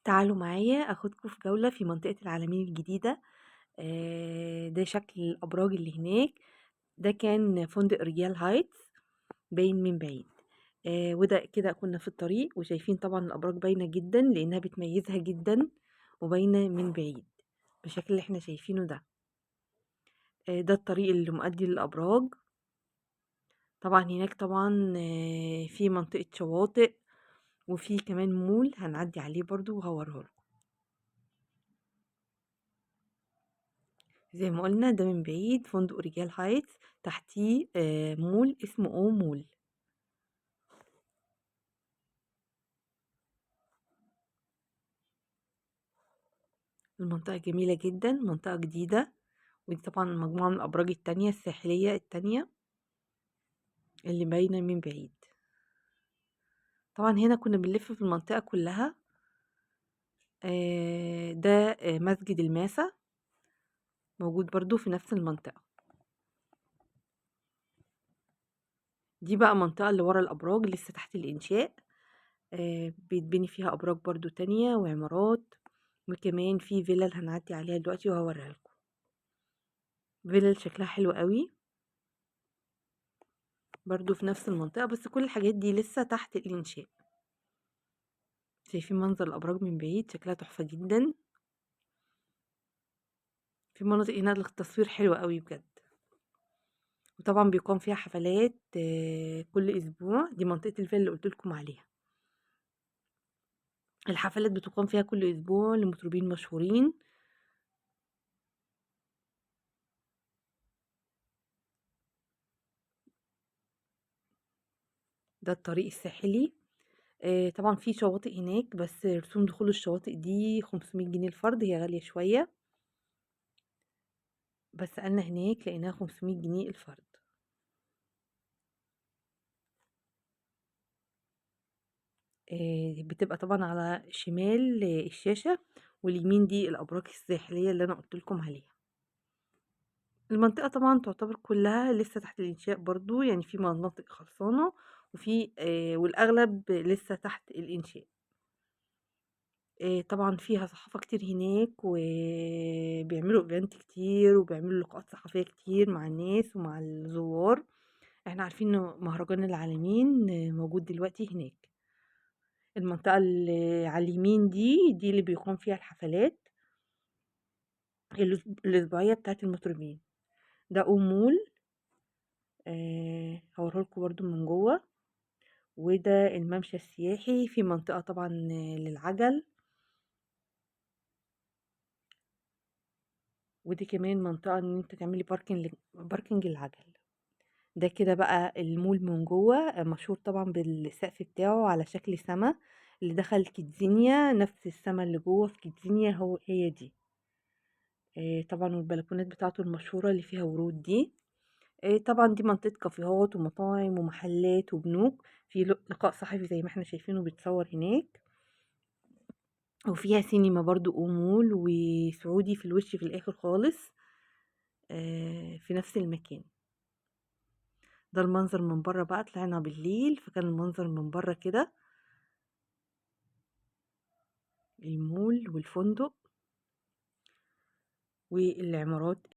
تعالوا معايا اخدكم في جولة في منطقة العلمين الجديدة. ده شكل الابراج اللي هناك. ده كان فندق ريال هايتس، باين من بعيد. وده كده كنا في الطريق وشايفين طبعا الابراج باينة جدا لانها بتميزها جدا، وباينة من بعيد بالشكل اللي احنا شايفينه ده. ده الطريق اللي مؤدي للابراج. طبعا هناك طبعا في منطقة شواطئ، وفي كمان مول هنعدي عليه برضو وهوريه. زي ما قلنا ده من بعيد فندق ريال هايتس، تحتيه مول اسمه او مول. المنطقة جميلة جدا، منطقة جديدة، ودي طبعا مجموعة من الأبراج التانية الساحلية التانية اللي باينة من بعيد. طبعا هنا كنا بنلف في المنطقة كلها. ده مسجد الماسة، موجود برضو في نفس المنطقة. دي بقى منطقة اللي ورا الأبراج لسه تحت الإنشاء. بيتبني فيها أبراج برضو تانية وعمارات، وكمان في فيلل هنعدي عليها دلوقتي وهوريها لكم. فيلل شكلها حلو قوي برضو في نفس المنطقة، بس كل الحاجات دي لسه تحت الإنشاء. شايفين منظر الأبراج من بعيد شكلها تحفة جدا. في مناطق هنا للتصوير حلوة قوي بجد، وطبعا بيقام فيها حفلات كل أسبوع. دي منطقة الفيلا اللي قلت لكم عليها. الحفلات بتقام فيها كل أسبوع لمطربين مشهورين. ده الطريق الساحلي. طبعا في شواطئ هناك، بس رسوم دخول الشواطئ دي 500 جنيه الفرد، هي غالية شوية، بس سألنا هناك لقيناها 500 جنيه الفرد. بتبقى طبعا على شمال الشاشة، واليمين دي الأبراج الساحلية اللي أنا قلت لكم عليها. المنطقة طبعا تعتبر كلها لسه تحت الإنشاء برضو، يعني في مناطق خلصانة، وفي والأغلب لسه تحت الإنشاء. طبعا فيها صحافة كتير هناك، وبيعملوا إيفنت كتير، وبيعملوا لقاءات صحفية كتير مع الناس ومع الزوار. احنا عارفين إن مهرجان العالمين موجود دلوقتي هناك. المنطقة اللي على اليمين دي اللي بيقام فيها الحفلات الأسبوعية بتاعة المطربين. ده أمول. هوريهولكوا برضو من جوه. وده الممشى السياحي، في منطقة طبعا للعجل، ودي كمان منطقة ان انت تعملي باركنج العجل. ده كده بقى المول من جوه، مشهور طبعا بالسقف بتاعه على شكل سما. اللي دخل كيدزينيا نفس السما اللي جوه في كيدزينيا هي دي. طبعا والبلكونات بتاعته المشهورة اللي فيها ورود دي. طبعا دي منطقة كافيهات ومطاعم ومحلات وبنوك. في لقاء صحفي زي ما احنا شايفينه بيتصور هناك، وفيها سينما برضو أمول وسعودي في الوش في الآخر خالص، في نفس المكان. ده المنظر من بره بقى، طلعنا بالليل فكان المنظر من بره كده، المول والفندق والعمارات